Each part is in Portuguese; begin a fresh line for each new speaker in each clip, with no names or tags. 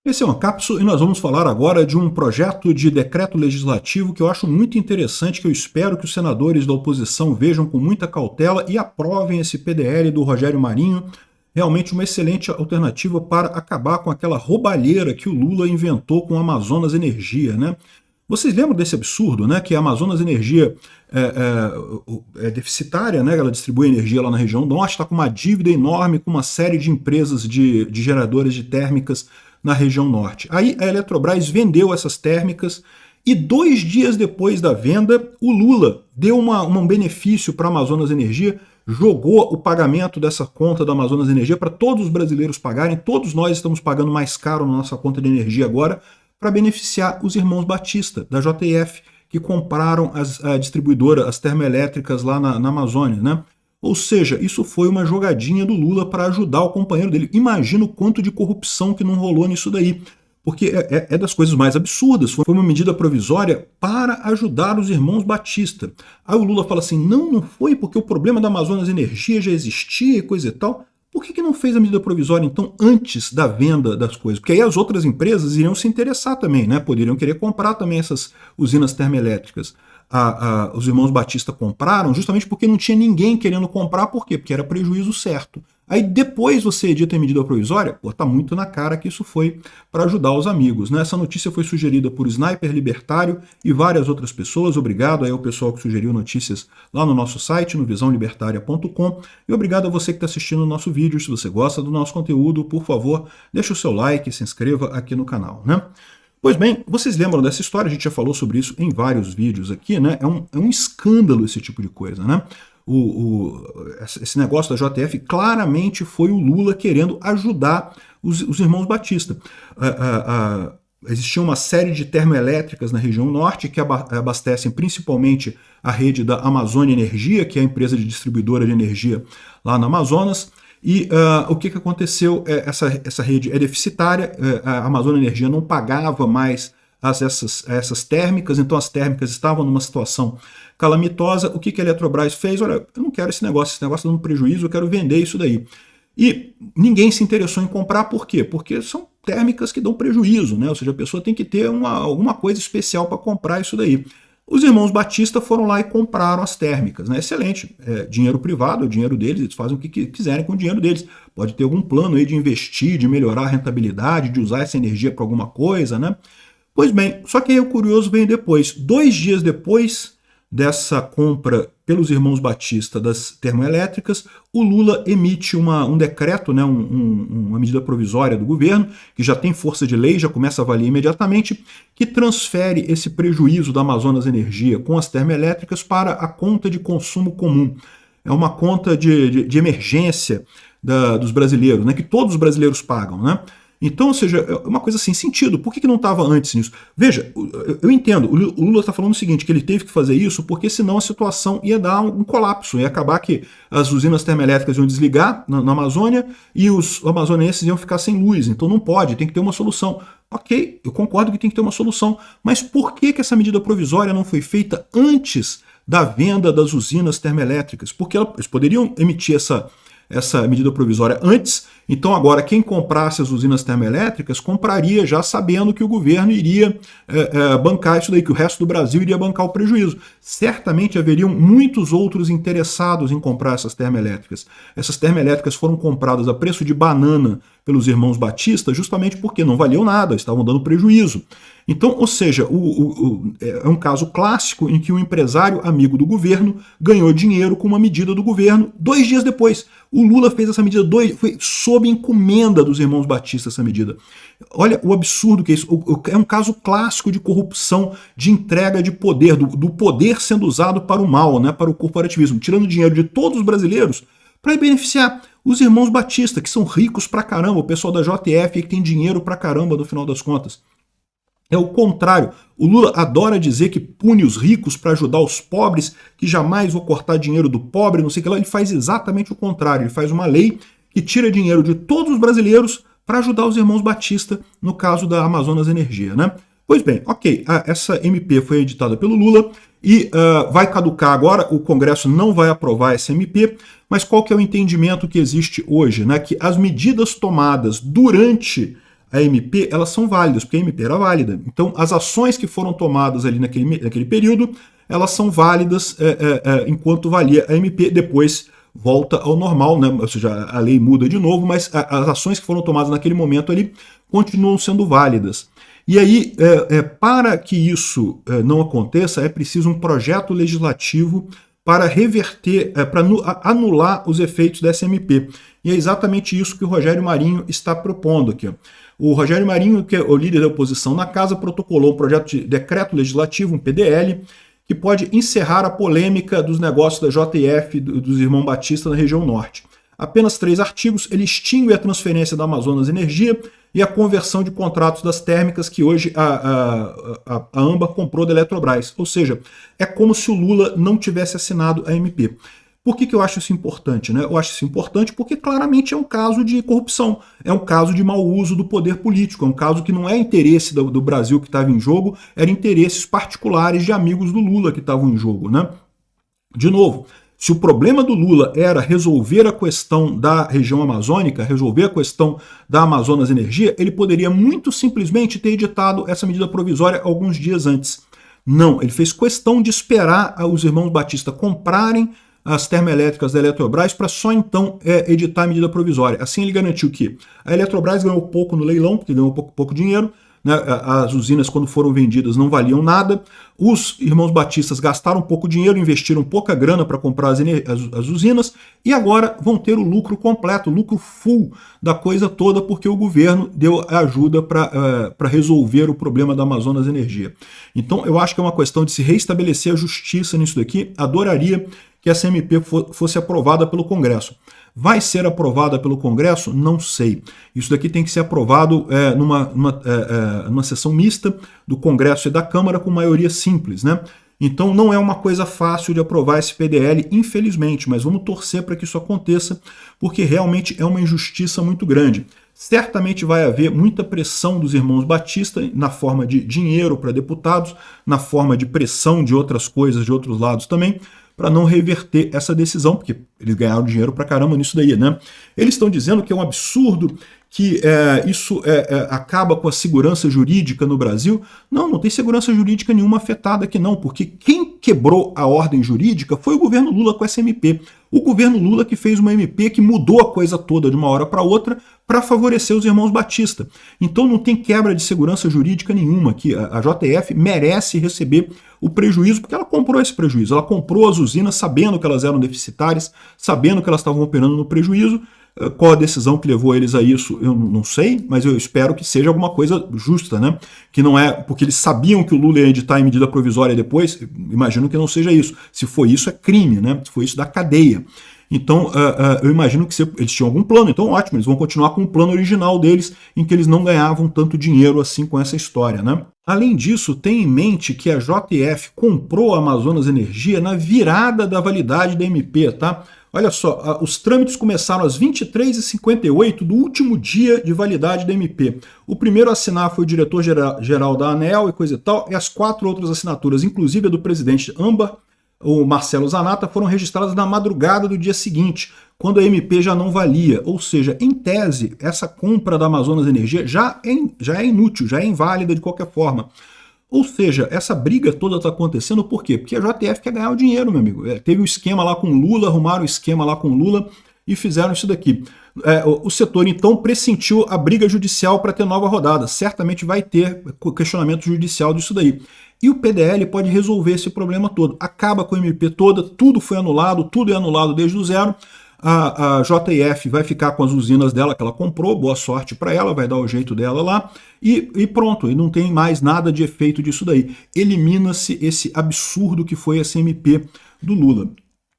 Esse é uma cápsula e nós vamos falar agora de um projeto de decreto legislativo que eu acho muito interessante, que eu espero que os senadores da oposição vejam com muita cautela e aprovem esse PDL do Rogério Marinho, realmente uma excelente alternativa para acabar com aquela roubalheira que o Lula inventou com a Amazonas Energia, né? Vocês lembram desse absurdo, né? Que a Amazonas Energia é deficitária, né? Ela distribui energia lá na região norte, está com uma dívida enorme com uma série de empresas de geradores de térmicas na região norte. Aí a Eletrobras vendeu essas térmicas e 2 dias depois da venda, o Lula deu um benefício para a Amazonas Energia, jogou o pagamento dessa conta da Amazonas Energia para todos os brasileiros pagarem. Todos nós estamos pagando mais caro na nossa conta de energia agora, para beneficiar os irmãos Batista, da JF, que compraram a distribuidora, as termoelétricas lá na Amazônia, né? Ou seja, isso foi uma jogadinha do Lula para ajudar o companheiro dele. Imagina o quanto de corrupção que não rolou nisso daí. Porque é das coisas mais absurdas. Foi uma medida provisória para ajudar os irmãos Batista. Aí o Lula fala assim, não foi porque o problema da Amazonas Energia já existia e coisa e tal. Por que não fez a medida provisória, então, antes da venda das coisas? Porque aí as outras empresas iriam se interessar também, né? Poderiam querer comprar também essas usinas termoelétricas. Os irmãos Batista compraram justamente porque não tinha ninguém querendo comprar. Por quê? Porque era prejuízo certo. Aí depois você edita a medida provisória, pô, tá muito na cara que isso foi para ajudar os amigos, né? Essa notícia foi sugerida por Sniper Libertário e várias outras pessoas. Obrigado aí ao pessoal que sugeriu notícias lá no nosso site, no visãolibertaria.com, e obrigado a você que está assistindo o nosso vídeo. Se você gosta do nosso conteúdo, por favor, deixe o seu like e se inscreva aqui no canal, né? Pois bem, vocês lembram dessa história? A gente já falou sobre isso em vários vídeos aqui, né? É um escândalo esse tipo de coisa, né? Esse negócio da JF claramente foi o Lula querendo ajudar os irmãos Batista. Existia uma série de termoelétricas na região norte que abastecem principalmente a rede da Amazônia Energia, que é a empresa de distribuidora de energia lá no Amazonas. E o que aconteceu? Essa rede é deficitária, a Amazônia Energia não pagava mais essas térmicas, então as térmicas estavam numa situação calamitosa. O que a Eletrobras fez? Olha, eu não quero esse negócio está dando prejuízo, eu quero vender isso daí. E ninguém se interessou em comprar, por quê? Porque são térmicas que dão prejuízo, né? Ou seja, a pessoa tem que ter alguma coisa especial para comprar isso daí. Os irmãos Batista foram lá e compraram as térmicas, né? Excelente, dinheiro privado, é o dinheiro deles, eles fazem o que quiserem com o dinheiro deles. Pode ter algum plano aí de investir, de melhorar a rentabilidade, de usar essa energia para alguma coisa, né? Pois bem, só que aí o curioso vem depois. 2 dias depois dessa compra pelos irmãos Batista das termoelétricas, o Lula emite um decreto, né, uma medida provisória do governo, que já tem força de lei, já começa a valer imediatamente, que transfere esse prejuízo da Amazonas Energia com as termoelétricas para a conta de consumo comum. É uma conta de emergência dos brasileiros, né, que todos os brasileiros pagam, né? Então, ou seja, é uma coisa sem sentido. Por que não estava antes nisso? Veja, eu entendo, o Lula está falando o seguinte, que ele teve que fazer isso porque senão a situação ia dar um colapso, ia acabar que as usinas termoelétricas iam desligar na Amazônia e os amazonenses iam ficar sem luz. Então não pode, tem que ter uma solução. Ok, eu concordo que tem que ter uma solução, mas por que essa medida provisória não foi feita antes da venda das usinas termoelétricas? Porque eles poderiam emitir essa medida provisória antes, então agora quem comprasse as usinas termoelétricas compraria já sabendo que o governo iria bancar isso daí, que o resto do Brasil iria bancar o prejuízo. Certamente haveriam muitos outros interessados em comprar essas termoelétricas. Essas termoelétricas foram compradas a preço de banana pelos irmãos Batista justamente porque não valiam nada, estavam dando prejuízo. Então, ou seja, é um caso clássico em que um empresário amigo do governo ganhou dinheiro com uma medida do governo 2 dias depois. O Lula fez essa medida, foi sob encomenda dos irmãos Batista essa medida. Olha o absurdo que é isso. É um caso clássico de corrupção, de entrega de poder, do poder sendo usado para o mal, né, para o corporativismo, tirando dinheiro de todos os brasileiros para beneficiar os irmãos Batista, que são ricos pra caramba, o pessoal da JF que tem dinheiro pra caramba no final das contas. É o contrário. O Lula adora dizer que pune os ricos para ajudar os pobres, que jamais vou cortar dinheiro do pobre, não sei o que lá. Ele faz exatamente o contrário. Ele faz uma lei que tira dinheiro de todos os brasileiros para ajudar os irmãos Batista, no caso da Amazonas Energia, né? Pois bem, ok, essa MP foi editada pelo Lula e vai caducar agora, o Congresso não vai aprovar essa MP, mas qual que é o entendimento que existe hoje, né? Que as medidas tomadas durante a MP, elas são válidas, porque a MP era válida. Então, as ações que foram tomadas ali naquele período, elas são válidas enquanto valia a MP, depois volta ao normal, né? Ou seja, a lei muda de novo, mas as ações que foram tomadas naquele momento ali continuam sendo válidas. E aí, para que isso não aconteça, é preciso um projeto legislativo para reverter, para anular os efeitos dessa MP. E é exatamente isso que o Rogério Marinho está propondo aqui. O Rogério Marinho, que é o líder da oposição na casa, protocolou um projeto de decreto legislativo, um PDL, que pode encerrar a polêmica dos negócios da JF dos irmãos Batista na região norte. Apenas 3 artigos, ele extingue a transferência da Amazonas Energia e a conversão de contratos das térmicas que hoje a AMBA comprou da Eletrobras. Ou seja, é como se o Lula não tivesse assinado a MP. Por que eu acho isso importante? Né? Eu acho isso importante porque claramente é um caso de corrupção, é um caso de mau uso do poder político, é um caso que não é interesse do Brasil que estava em jogo, eram interesses particulares de amigos do Lula que estavam em jogo. Né? De novo, se o problema do Lula era resolver a questão da região amazônica, resolver a questão da Amazonas Energia, ele poderia muito simplesmente ter editado essa medida provisória alguns dias antes. Não, ele fez questão de esperar os irmãos Batista comprarem as termoelétricas da Eletrobras para só então editar a medida provisória. Assim ele garantiu que a Eletrobras ganhou pouco no leilão, porque ganhou pouco dinheiro, né? As usinas quando foram vendidas não valiam nada, os irmãos Batistas gastaram pouco dinheiro, investiram pouca grana para comprar as usinas e agora vão ter o lucro completo, o lucro full da coisa toda, porque o governo deu ajuda para resolver o problema da Amazonas Energia. Então eu acho que é uma questão de se reestabelecer a justiça nisso daqui. Adoraria que essa MP fosse aprovada pelo Congresso. Vai ser aprovada pelo Congresso? Não sei. Isso daqui tem que ser aprovado numa sessão mista do Congresso e da Câmara com maioria simples, né? Então não é uma coisa fácil de aprovar esse PDL, infelizmente, mas vamos torcer para que isso aconteça, porque realmente é uma injustiça muito grande. Certamente vai haver muita pressão dos irmãos Batista na forma de dinheiro para deputados, na forma de pressão de outras coisas de outros lados também, para não reverter essa decisão, porque eles ganharam dinheiro pra caramba nisso daí, né? Eles estão dizendo que é um absurdo, que isso acaba com a segurança jurídica no Brasil. Não, não tem segurança jurídica nenhuma afetada aqui não, porque quem quebrou a ordem jurídica foi o governo Lula com essa MP. O governo Lula que fez uma MP que mudou a coisa toda de uma hora para outra para favorecer os irmãos Batista. Então não tem quebra de segurança jurídica nenhuma aqui. A JF merece receber o prejuízo, porque ela comprou esse prejuízo. Ela comprou as usinas sabendo que elas eram deficitárias, sabendo que elas estavam operando no prejuízo. Qual a decisão que levou eles a isso, eu não sei, mas eu espero que seja alguma coisa justa, né? Que não é porque eles sabiam que o Lula ia editar em medida provisória depois, imagino que não seja isso. Se for isso, é crime, né? Se for isso, dá cadeia. Então, eu imagino que eles tinham algum plano, então ótimo, eles vão continuar com o plano original deles, em que eles não ganhavam tanto dinheiro assim com essa história, né? Além disso, tenha em mente que a JF comprou a Amazonas Energia na virada da validade da MP, tá? Olha só, os trâmites começaram às 23h58 do último dia de validade da MP. O primeiro a assinar foi o diretor-geral da ANEEL e coisa e tal, e as 4 outras assinaturas, inclusive a do presidente AMBA, o Marcelo Zanata, foram registradas na madrugada do dia seguinte, quando a MP já não valia. Ou seja, em tese, essa compra da Amazonas Energia já é inútil, já é inválida de qualquer forma. Ou seja, essa briga toda está acontecendo por quê? Porque a JF quer ganhar o dinheiro, meu amigo. Teve um esquema lá com o Lula, arrumaram o esquema lá com o Lula e fizeram isso daqui. O setor, então, pressentiu a briga judicial para ter nova rodada. Certamente vai ter questionamento judicial disso daí. E o PDL pode resolver esse problema todo. Acaba com a MP toda, tudo foi anulado, tudo é anulado desde o zero. A JF vai ficar com as usinas dela que ela comprou, boa sorte para ela, vai dar o jeito dela lá, e pronto, e não tem mais nada de efeito disso daí. Elimina-se esse absurdo que foi essa MP do Lula.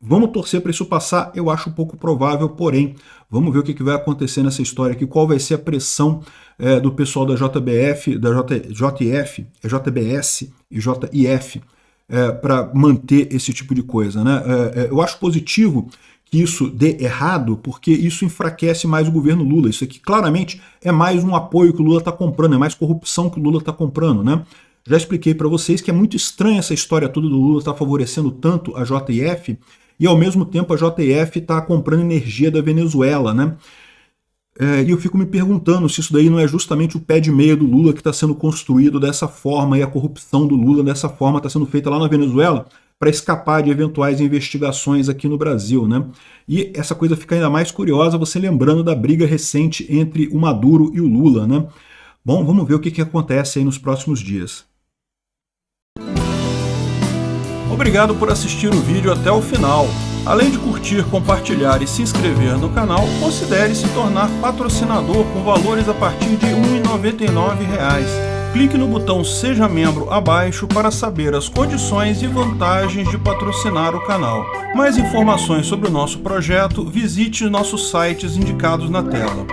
Vamos torcer para isso passar, eu acho pouco provável, porém, vamos ver o que vai acontecer nessa história aqui, qual vai ser a pressão do pessoal da JBF, da JF, JBS e JIF para manter esse tipo de coisa, né? Eu acho positivo que isso dê errado, porque isso enfraquece mais o governo Lula. Isso aqui claramente é mais um apoio que o Lula está comprando, é mais corrupção que o Lula está comprando, né? Já expliquei para vocês que é muito estranha essa história toda do Lula estar favorecendo tanto a JF e ao mesmo tempo a JF está comprando energia da Venezuela, né? E eu fico me perguntando se isso daí não é justamente o pé de meia do Lula que está sendo construído dessa forma, e a corrupção do Lula dessa forma está sendo feita lá na Venezuela para escapar de eventuais investigações aqui no Brasil, né? E essa coisa fica ainda mais curiosa você lembrando da briga recente entre o Maduro e o Lula, né? Bom, vamos ver o que acontece aí nos próximos dias. Obrigado por assistir o vídeo até o final. Além de curtir, compartilhar e se inscrever no canal, considere se tornar patrocinador com valores a partir de R$ 1,99. Clique no botão Seja Membro abaixo para saber as condições e vantagens de patrocinar o canal. Mais informações sobre o nosso projeto, visite nossos sites indicados na tela.